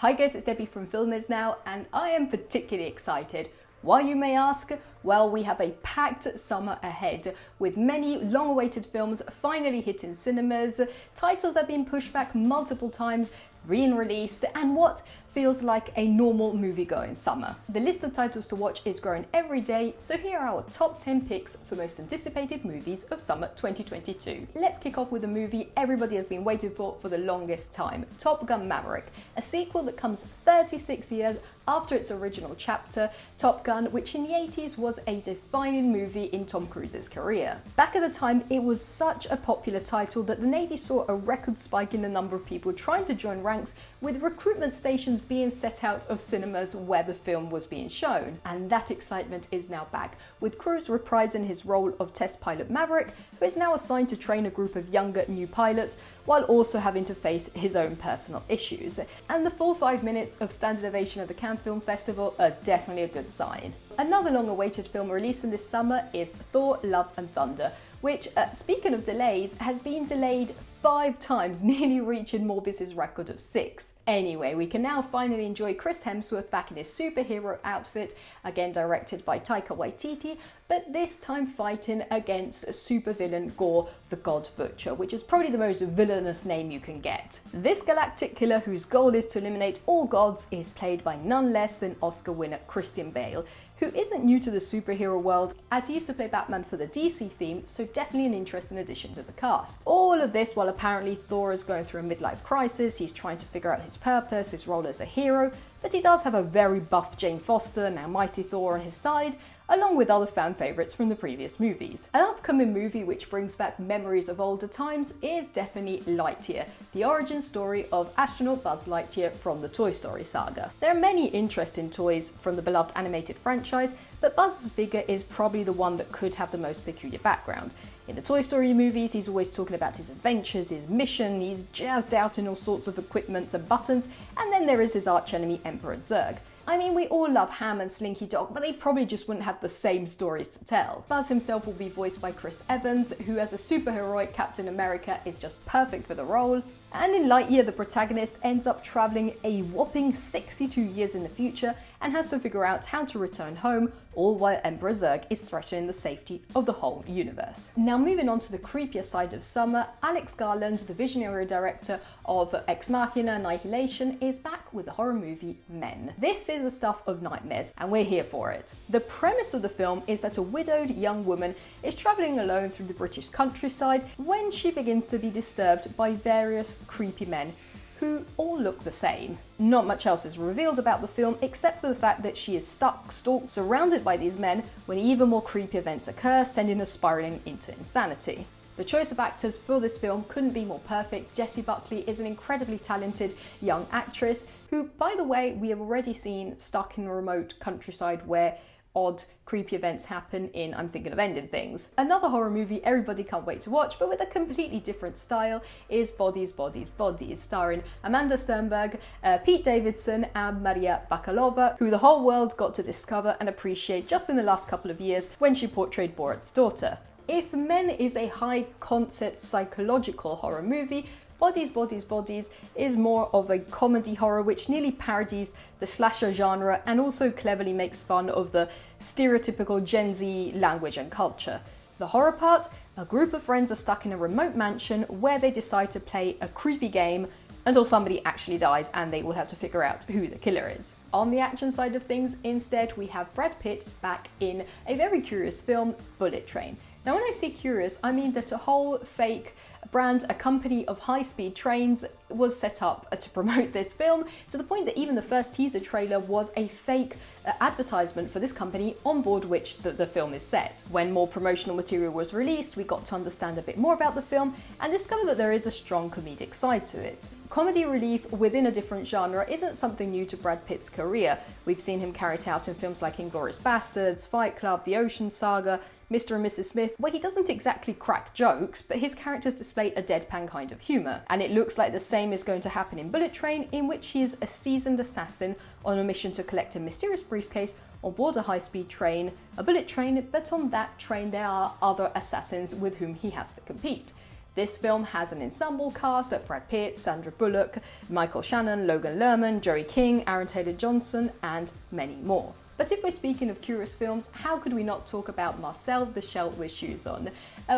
Hi guys, it's Debbie from FilmIsNow, and I am particularly excited. Why, you may ask? Well, we have a packed summer ahead, with many long-awaited films finally hitting cinemas, titles that have been pushed back multiple times, re-released, and what feels like a normal movie-going summer. The list of titles to watch is growing every day, so here are our top 10 picks for most anticipated movies of summer 2022. Let's kick off with a movie everybody has been waiting for the longest time, Top Gun Maverick, a sequel that comes 36 years after its original chapter, Top Gun, which in the 80s was a defining movie in Tom Cruise's career. Back at the time, it was such a popular title that the Navy saw a record spike in the number of people trying to join ranks, with recruitment stations being set out of cinemas where the film was being shown. And that excitement is now back, with Cruise reprising his role of test pilot Maverick, who is now assigned to train a group of younger new pilots, while also having to face his own personal issues. And the full 5 minutes of standing ovation at the Cannes Film Festival are definitely a good sign. Another long-awaited film releasing this summer is Thor: Love and Thunder, which, speaking of delays, has been delayed 5 times, nearly reaching Morbius's record of 6. Anyway, we can now finally enjoy Chris Hemsworth back in his superhero outfit, again directed by Taika Waititi, but this time fighting against supervillain Gore the God Butcher, which is probably the most villainous name you can get. This galactic killer, whose goal is to eliminate all gods, is played by none less than Oscar winner Christian Bale, who isn't new to the superhero world, as he used to play Batman for the DC theme, so definitely an interesting addition to the cast. All of this while apparently Thor is going through a midlife crisis. He's trying to figure out his purpose, his role as a hero, but he does have a very buff Jane Foster, now mighty Thor, on his side, along with other fan favourites from the previous movies. An upcoming movie which brings back memories of older times is definitely Lightyear, the origin story of astronaut Buzz Lightyear from the Toy Story saga. There are many interesting toys from the beloved animated franchise, but Buzz's figure is probably the one that could have the most peculiar background. In the Toy Story movies, he's always talking about his adventures, his mission, he's jazzed out in all sorts of equipments and buttons, and then there is his archenemy Emperor Zurg. I mean, we all love Ham and Slinky Dog, but they probably just wouldn't have the same stories to tell. Buzz himself will be voiced by Chris Evans, who as a superheroic Captain America is just perfect for the role. And in Lightyear, the protagonist ends up travelling a whopping 62 years in the future and has to figure out how to return home, all while Emperor Zurg is threatening the safety of the whole universe. Now moving on to the creepier side of summer, Alex Garland, the visionary director of Ex Machina Annihilation, is back with the horror movie Men. This is the stuff of nightmares, and we're here for it. The premise of the film is that a widowed young woman is travelling alone through the British countryside when she begins to be disturbed by various creepy men who all look the same. Not much else is revealed about the film except for the fact that she is stalked, surrounded by these men when even more creepy events occur, sending her spiraling into insanity. The choice of actors for this film couldn't be more perfect. Jessie Buckley is an incredibly talented young actress who, by the way, we have already seen stuck in a remote countryside where odd, creepy events happen in I'm Thinking of Ending Things. Another horror movie everybody can't wait to watch, but with a completely different style, is Bodies, Bodies, Bodies, starring Amanda Sternberg, Pete Davidson, and Maria Bakalova, who the whole world got to discover and appreciate just in the last couple of years when she portrayed Borat's daughter. If Men is a high-concept psychological horror movie, Bodies, Bodies, Bodies is more of a comedy horror which nearly parodies the slasher genre and also cleverly makes fun of the stereotypical Gen Z language and culture. The horror part, a group of friends are stuck in a remote mansion where they decide to play a creepy game until somebody actually dies and they will have to figure out who the killer is. On the action side of things, instead, we have Brad Pitt back in a very curious film, Bullet Train. Now, when I say curious, I mean that a whole fake brand, a company of high-speed trains, was set up to promote this film, to the point that even the first teaser trailer was a fake advertisement for this company on board which the film is set. When more promotional material was released, we got to understand a bit more about the film and discover that there is a strong comedic side to it. Comedy relief within a different genre isn't something new to Brad Pitt's career. We've seen him carry it out in films like Inglourious Basterds, Fight Club, The Ocean Saga, Mr. and Mrs. Smith, where he doesn't exactly crack jokes, but his characters display a deadpan kind of humour. And it looks like the same is going to happen in Bullet Train, in which he is a seasoned assassin on a mission to collect a mysterious briefcase on board a high-speed train, a bullet train, but on that train there are other assassins with whom he has to compete. This film has an ensemble cast of Brad Pitt, Sandra Bullock, Michael Shannon, Logan Lerman, Joey King, Aaron Taylor-Johnson, and many more. But if we're speaking of curious films, how could we not talk about Marcel the Shell with Shoes On,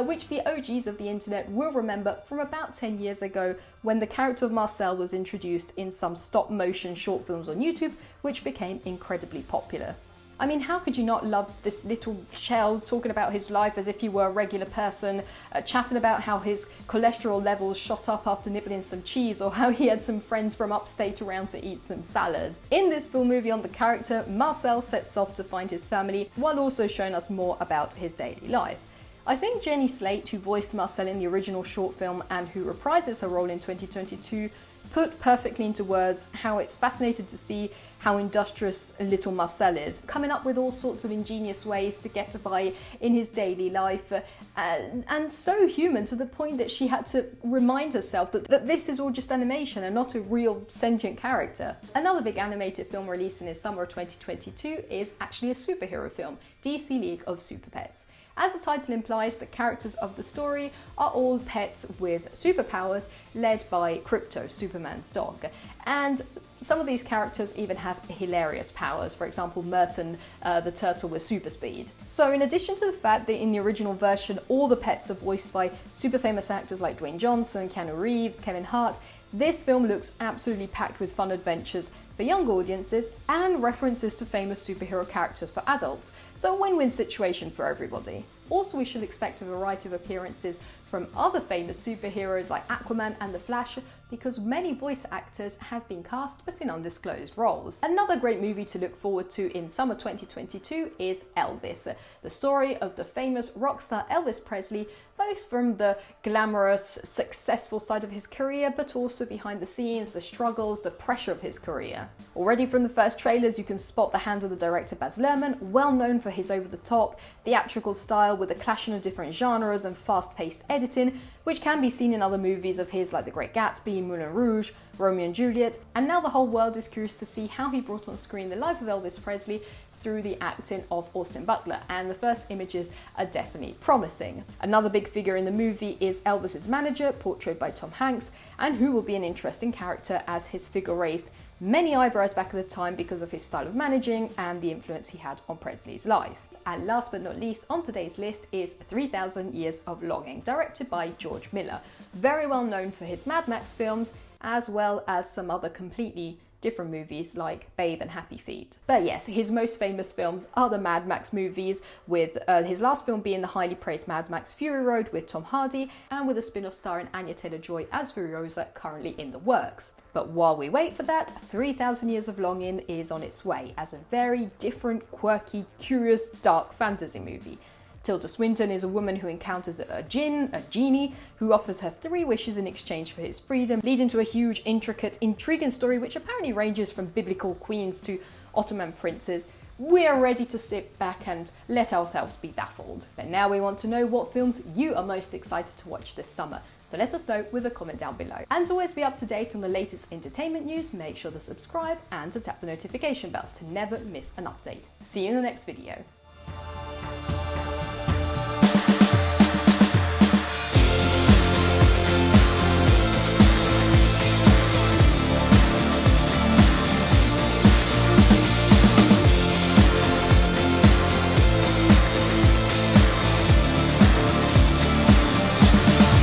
which the OGs of the internet will remember from about 10 years ago when the character of Marcel was introduced in some stop motion short films on YouTube, which became incredibly popular. I mean, how could you not love this little shell talking about his life as if he were a regular person, chatting about how his cholesterol levels shot up after nibbling some cheese, or how he had some friends from upstate around to eat some salad. In this full movie on the character, Marcel sets off to find his family while also showing us more about his daily life. I think Jenny Slate, who voiced Marcel in the original short film and who reprises her role in 2022, put perfectly into words how it's fascinating to see how industrious little Marcel is, coming up with all sorts of ingenious ways to get by in his daily life, and so human to the point that she had to remind herself that this is all just animation and not a real sentient character. Another big animated film released in the summer of 2022 is actually a superhero film, DC League of Super Pets. As the title implies, the characters of the story are all pets with superpowers, led by Crypto, Superman's dog. And some of these characters even have hilarious powers, for example Merton, the turtle with super speed. So in addition to the fact that in the original version all the pets are voiced by super famous actors like Dwayne Johnson, Keanu Reeves, Kevin Hart, this film looks absolutely packed with fun adventures for young audiences and references to famous superhero characters for adults, so a win-win situation for everybody. Also, we should expect a variety of appearances from other famous superheroes like Aquaman and The Flash, because many voice actors have been cast but in undisclosed roles. Another great movie to look forward to in summer 2022 is Elvis, the story of the famous rock star Elvis Presley, both from the glamorous, successful side of his career, but also behind the scenes, the struggles, the pressure of his career. Already from the first trailers, you can spot the hand of the director Baz Luhrmann, well known for his over-the-top, theatrical style with a clashing of different genres and fast-paced editing, which can be seen in other movies of his like The Great Gatsby, Moulin Rouge, Romeo and Juliet, and now the whole world is curious to see how he brought on screen the life of Elvis Presley through the acting of Austin Butler, and the first images are definitely promising. Another big figure in the movie is Elvis's manager, portrayed by Tom Hanks, and who will be an interesting character as his figure raised many eyebrows back at the time because of his style of managing and the influence he had on Presley's life. And last but not least on today's list is 3,000 Years of Longing, directed by George Miller, very well known for his Mad Max films, as well as some other completely different movies like Babe and Happy Feet. But yes, his most famous films are the Mad Max movies, with his last film being the highly praised Mad Max Fury Road with Tom Hardy, and with a spin-off starring Anya Taylor-Joy as Furiosa currently in the works. But while we wait for that, 3,000 Years of Longing is on its way as a very different, quirky, curious, dark fantasy movie. Tilda Swinton is a woman who encounters a genie, who offers her 3 wishes in exchange for his freedom, leading to a huge, intricate, intriguing story which apparently ranges from biblical queens to Ottoman princes. We are ready to sit back and let ourselves be baffled. But now we want to know what films you are most excited to watch this summer. So let us know with a comment down below. And to always be up to date on the latest entertainment news, make sure to subscribe and to tap the notification bell to never miss an update. See you in the next video.